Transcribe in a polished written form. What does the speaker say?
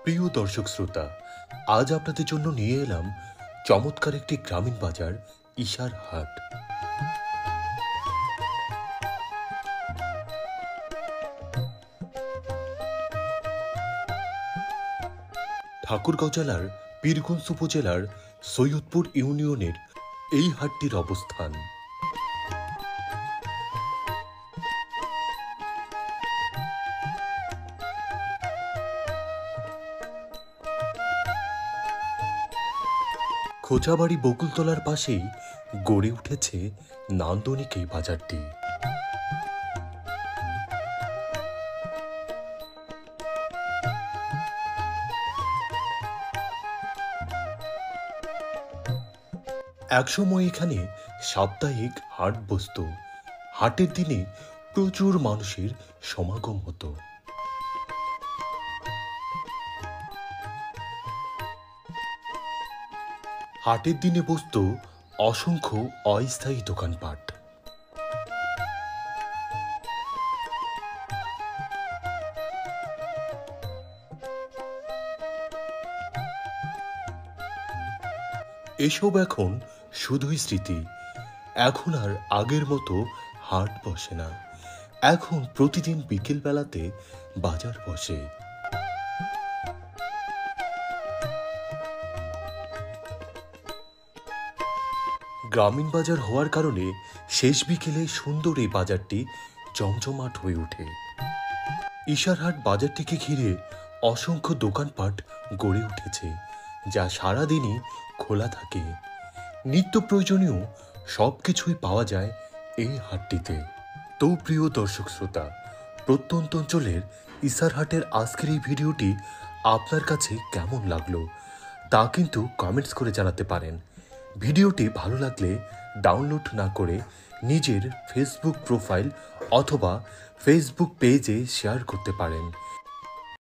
প্রিয় দর্শক শ্রোতা, আজ আপনাদের জন্য নিয়ে এলাম চমৎকার একটি গ্রামীণ বাজার, ইশার হাট। ঠাকুরগাঁও জেলার পীরগঞ্জ উপজেলার সৈয়দপুর ইউনিয়নের এই হাটটির অবস্থান। খোঁচাবাড়ি বকুলতলার পাশেই গড়ে উঠেছে নান্দনিক এই বাজারটি। একসময় এখানে সাপ্তাহিক হাট বসত। হাটের দিনে প্রচুর মানুষের সমাগম হতো। হাটের দিনে বসত অসংখ্য অস্থায়ী দোকানপাট। এসব এখন শুধুই স্মৃতি। এখন আর আগের মতো হাট বসে না। এখন প্রতিদিন বিকেল বেলাতে বাজার বসে। গ্রামীণ বাজার হওয়ার কারণে শেষ বিকেলে সুন্দর এই বাজারটি জমজমাট হয়ে ওঠে। ইশারহাট বাজারটিকে ঘিরে অসংখ্য দোকানপাট গড়ে উঠেছে, যা সারাদিনই খোলা থাকে। নিত্য প্রয়োজনীয় সবকিছুই পাওয়া যায় এই হাটটিতে। তো প্রিয় দর্শক শ্রোতা, প্রত্যন্ত অঞ্চলের ইশারহাটের আজকের এই ভিডিওটি আপনার কাছে কেমন লাগলো তা কিন্তু কমেন্টস করে জানাতে পারেন। ভিডিওটি ভালো লাগলে ডাউনলোড না করে নিজের ফেসবুক প্রোফাইল অথবা ফেসবুক পেজে শেয়ার করতে পারেন।